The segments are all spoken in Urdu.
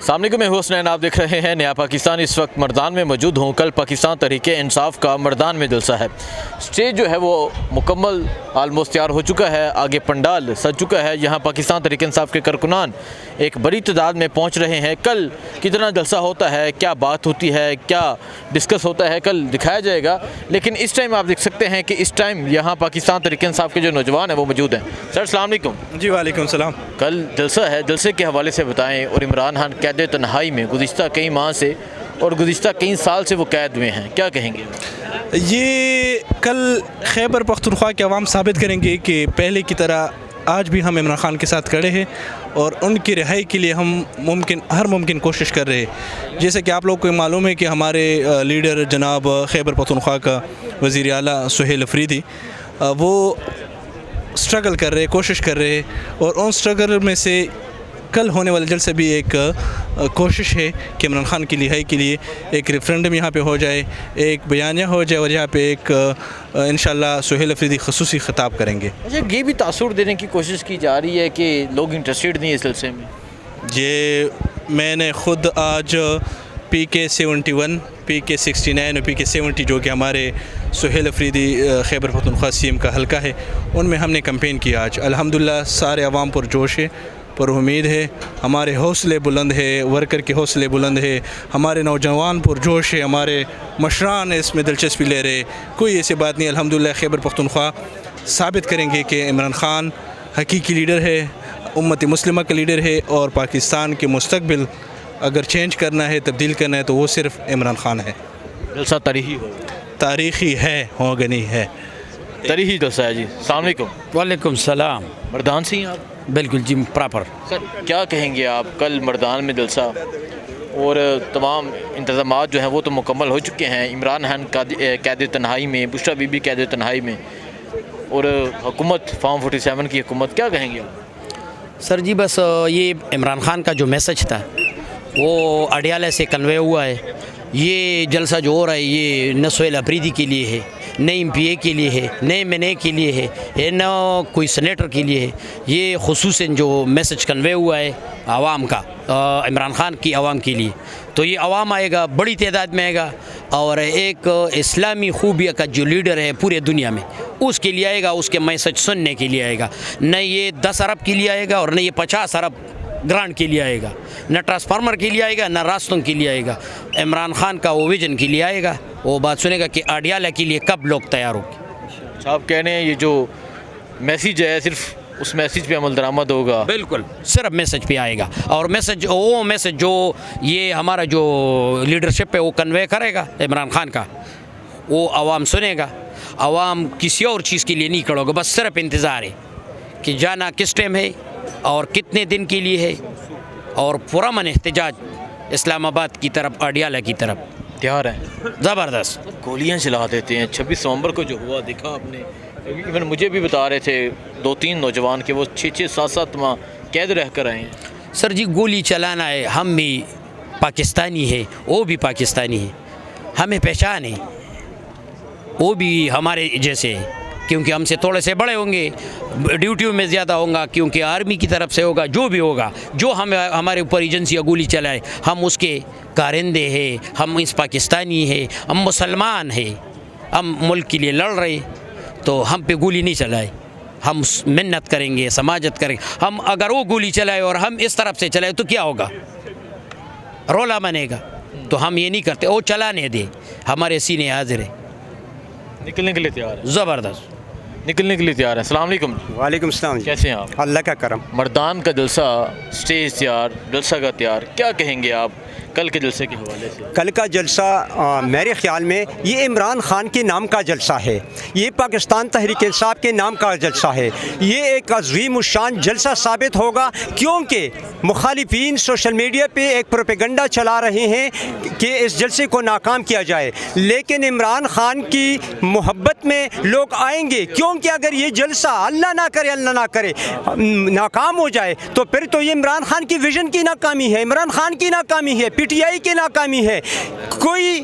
السلام علیکم، میں حسین، آپ دیکھ رہے ہیں نیا پاکستان۔ اس وقت مردان میں موجود ہوں۔ کل پاکستان تحریک انصاف کا مردان میں جلسہ ہے۔ سٹیج جو ہے وہ مکمل آلموسٹ تیار ہو چکا ہے، آگے پنڈال سج چکا ہے۔ یہاں پاکستان تحریک انصاف کے کارکنان ایک بڑی تعداد میں پہنچ رہے ہیں۔ کل کتنا جلسہ ہوتا ہے، کیا بات ہوتی ہے، کیا ڈسکس ہوتا ہے، کل دکھایا جائے گا۔ لیکن اس ٹائم آپ دیکھ سکتے ہیں کہ اس ٹائم یہاں پاکستان تحریک انصاف کے جو نوجوان ہیں وہ موجود ہیں۔ سر السلام علیکم۔ جی وعلیکم السلام۔ کل جلسہ ہے، جلسے کے حوالے سے بتائیں۔ اور عمران خان قید تنہائی میں گزشتہ کئی ماہ سے اور گزشتہ کئی سال سے وہ قید میں ہیں، کیا کہیں گے؟ یہ کل خیبر پختونخوا کے عوام ثابت کریں گے کہ پہلے کی طرح آج بھی ہم عمران خان کے ساتھ کھڑے ہیں اور ان کی رہائی کے لیے ہم ہر ممکن کوشش کر رہے ہیں۔ جیسے کہ آپ لوگ کو معلوم ہے کہ ہمارے لیڈر جناب خیبر پختونخوا کا وزیر اعلیٰ سہیل افریدی وہ سٹرگل کر رہے، کوشش کر رہے، اور ان سٹرگل میں سے کل ہونے والے جلسے بھی ایک کوشش ہے کہ عمران خان کی رہائی کے لیے ایک ریفرینڈم یہاں پہ ہو جائے، ایک بیانیہ ہو جائے، اور یہاں پہ ایک انشاءاللہ سہیل افریدی خصوصی خطاب کریں گے۔ اچھا، یہ بھی تاثر دینے کی کوشش کی جا رہی ہے کہ لوگ انٹرسٹیڈ نہیں اس سلسلے میں۔ یہ میں نے خود آج پی کے 71، پی کے 69 اور پی کے 70 جو کہ ہمارے سہیل افریدی خیبر پختونخوا سی ایم کا حلقہ ہے، ان میں ہم نے کمپین کیا آج۔ الحمدللہ سارے عوام پر جوش ہے، پر امید ہے، ہمارے حوصلے بلند ہے، ورکر کے حوصلے بلند ہے، ہمارے نوجوان پر جوش ہے، ہمارے مشران اس میں دلچسپی لے رہے۔ کوئی ایسی بات نہیں۔ الحمدللہ خیبر پختونخوا ثابت کریں گے کہ عمران خان حقیقی لیڈر ہے، امت مسلمہ کا لیڈر ہے، اور پاکستان کے مستقبل اگر چینج کرنا ہے، تبدیل کرنا ہے، تو وہ صرف عمران خان ہے۔ جلسہ تاریخی ہے، ہوگنی ہے، تاریخی جلسہ ہے۔ جی السلام علیکم۔ وعلیکم السلام۔ مردان سے ہیں آپ؟ بالکل جی، پراپر۔ سر کیا کہیں گے آپ؟ کل مردان میں جلسہ اور تمام انتظامات جو ہیں وہ تو مکمل ہو چکے ہیں۔ عمران خان قید تنہائی میں، بشریٰ بی بی قید تنہائی میں، اور حکومت فارم 47 کی حکومت، کیا کہیں گے آپ؟ سر جی بس یہ عمران خان کا جو میسج تھا وہ اڈیالہ سے کنوے ہوا ہے۔ یہ جلسہ جو ہو رہا ہے یہ نہ سہیل افریدی کے لیے ہے، نہ ایم پی اے کے لیے ہے، نہ ایم این اے کے لیے ہے، نہ کوئی سینیٹر کے لیے ہے۔ یہ خصوصاً جو میسج کنوے ہوا ہے عوام کا، عمران خان کی عوام کے لیے، تو یہ عوام آئے گا، بڑی تعداد میں آئے گا، اور ایک اسلامی خوبیہ کا جو لیڈر ہے پورے دنیا میں، اس کے لیے آئے گا، اس کے میسج سننے کے لیے آئے گا۔ نہ یہ 10 ارب کے لیے آئے گا، اور نہ یہ 50 ارب گرانٹ کے لیے آئے گا، نہ ٹرانسفارمر کے لیے آئے گا، نہ راستوں کے لیے آئے گا۔ عمران خان کا وہ ویژن کے لیے آئے گا، وہ بات سنے گا کہ اڈیالہ کے لیے کب لوگ تیار ہو گے۔ آپ کہہ رہے ہیں یہ جو میسیج ہے صرف اس میسیج پہ عمل درآمد ہوگا؟ بالکل، صرف میسج پہ آئے گا، اور وہ میسج جو یہ ہمارا جو لیڈرشپ ہے وہ کنوے کرے گا عمران خان کا، وہ عوام سنے گا۔ عوام کسی اور چیز کے لیے نہیں کھڑو گا، بس صرف انتظار ہے کہ جانا کس ٹائم ہے اور کتنے دن کے لیے ہے، اور پرامن احتجاج اسلام آباد کی طرف، اڈیالہ کی طرف تیار ہیں۔ زبردست گولیاں چلا دیتے ہیں۔ 26 نومبر کو جو ہوا دیکھا آپ نے؟ ایون مجھے بھی بتا رہے تھے 2-3 نوجوان کہ وہ 6-6 7-7 ماہ قید رہ کر آئے ہیں۔ سر جی گولی چلانا ہے، ہم بھی پاکستانی ہے، وہ بھی پاکستانی ہے، ہمیں پہچان ہے، وہ بھی ہمارے جیسے ہے، کیونکہ ہم سے تھوڑے سے بڑے ہوں گے، ڈیوٹیوں میں زیادہ ہوں گا، کیونکہ آرمی کی طرف سے ہوگا، جو بھی ہوگا، جو ہمارے اوپر ایجنسی گولی چلائے، ہم اس کے کارندے ہیں، ہم اس پاکستانی ہیں، ہم مسلمان ہیں، ہم ملک کے لیے لڑ رہے، تو ہم پہ گولی نہیں چلائے، ہم منت کریں گے، سماجت کریں گے۔ ہم اگر وہ گولی چلائے اور ہم اس طرف سے چلائے تو کیا ہوگا؟ رولا بنے گا، تو ہم یہ نہیں کرتے، وہ چلانے دے، ہمارے سینے حاضر ہے، نکلنے کے لیے تیار ہے، زبردست نکلنے کے لیے تیار ہے۔ السلام علیکم۔ وعلیکم السلام۔ کیسے ہیں آپ؟ اللہ کا کرم۔ مردان کا جلسہ، سٹیج تیار، جلسہ کا تیار، کیا کہیں گے آپ کل کے جلسے کے حوالے سے؟ کل کا جلسہ میرے خیال میں یہ عمران خان کے نام کا جلسہ ہے، یہ پاکستان تحریک انصاف کے نام کا جلسہ ہے، یہ ایک عظیم الشان جلسہ ثابت ہوگا، کیونکہ مخالفین سوشل میڈیا پہ ایک پروپیگنڈا چلا رہے ہیں کہ اس جلسے کو ناکام کیا جائے، لیکن عمران خان کی محبت میں لوگ آئیں گے، کیونکہ اگر یہ جلسہ اللہ نہ کرے ناکام ہو جائے تو پھر تو یہ عمران خان کی ویژن کی ناکامی ہے، عمران خان کی ناکامی ہے، پی ٹی آئی کی ناکامی ہے۔ کوئی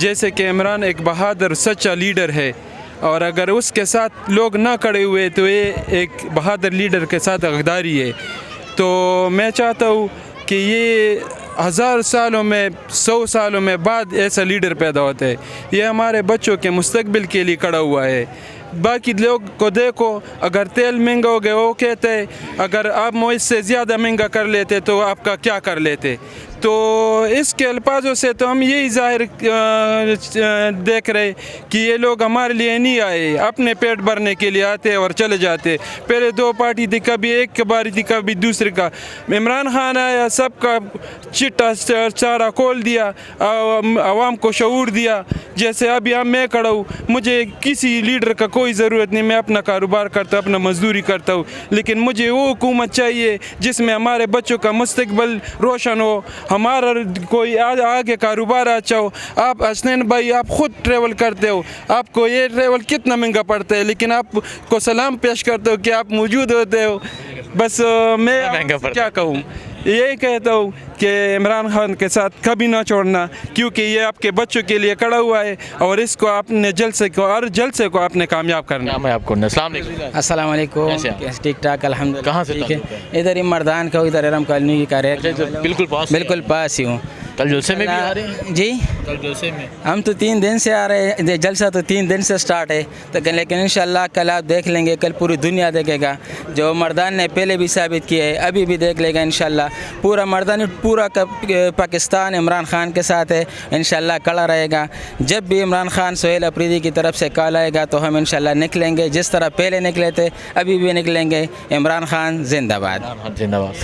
جیسے کہ عمران ایک بہادر سچا لیڈر ہے، اور اگر اس کے ساتھ لوگ نہ کھڑے ہوئے تو یہ ایک بہادر لیڈر کے ساتھ غداری ہے۔ تو میں چاہتا ہوں کہ یہ 1000 سالوں میں 100 سالوں میں بعد ایسا لیڈر پیدا ہوتا ہے۔ یہ ہمارے بچوں کے مستقبل کے لیے کھڑا ہوا ہے۔ باقی لوگ کو دیکھو، اگر تیل مہنگا ہو گیا وہ کہتے ہیں اگر آپ اس سے زیادہ مہنگا کر لیتے تو آپ کا کیا کر لیتے۔ تو اس کے الفاظوں سے تو ہم یہی ظاہر دیکھ رہے کہ یہ لوگ ہمارے لیے نہیں آئے، اپنے پیٹ بھرنے کے لیے آتے اور چلے جاتے۔ پہلے 2 پارٹی تھی، کبھی ایک کی باری تھی کبھی دوسرے کا۔ عمران خان آیا، سب کا چٹا چارہ کھول دیا، عوام کو شعور دیا۔ جیسے ابھی میں کھڑا ہوں، مجھے کسی لیڈر کا کوئی ضرورت نہیں، میں اپنا کاروبار کرتا ہوں، اپنا مزدوری کرتا ہوں، لیکن مجھے وہ حکومت چاہیے جس میں ہمارے بچوں کا مستقبل روشن ہو، ہمارا کوئی آگے کاروبار اچھا ہو۔ آپ حسنین بھائی، آپ خود ٹریول کرتے ہو، آپ کو یہ ٹریول کتنا مہنگا پڑتا ہے، لیکن آپ کو سلام پیش کرتے ہو کہ آپ موجود ہوتے ہو۔ بس میں کیا کہوں، یہی کہتا ہوں کہ عمران خان کے ساتھ کبھی نہ چھوڑنا، کیونکہ یہ آپ کے بچوں کے لیے کھڑا ہوا ہے، اور اس کو آپ نے جلسے کو آپ نے کامیاب کرنا۔ میں آپ کو السلام علیکم۔ السلام علیکم، ٹھیک ٹھاک الحمد للہ۔ کہاں سے ٹھیک ہے، ادھر ہی مردان کا، ادھر ارم کالونی کی کار ہے، بالکل پاس ہی ہوں۔ کل جلسے میں بھی آ رہے ہیں؟ جی، کل جلسے میں ہم تو 3 دن سے آ رہے ہیں، جلسہ تو 3 دن سے سٹارٹ ہے، تو لیکن انشاءاللہ کل آپ دیکھ لیں گے، کل پوری دنیا دیکھے گا۔ جو مردان نے پہلے بھی ثابت کیا ہے، ابھی بھی دیکھ لے گا انشاءاللہ۔ پورا مردان، پورا پاکستان عمران خان کے ساتھ ہے، انشاءاللہ کھڑا رہے گا۔ جب بھی عمران خان سہیل افریدی کی طرف سے کال آئے گا تو ہم انشاءاللہ نکلیں گے، جس طرح پہلے نکلے تھے ابھی بھی نکلیں گے۔ عمران خان زندہ باد۔ زندہ باد۔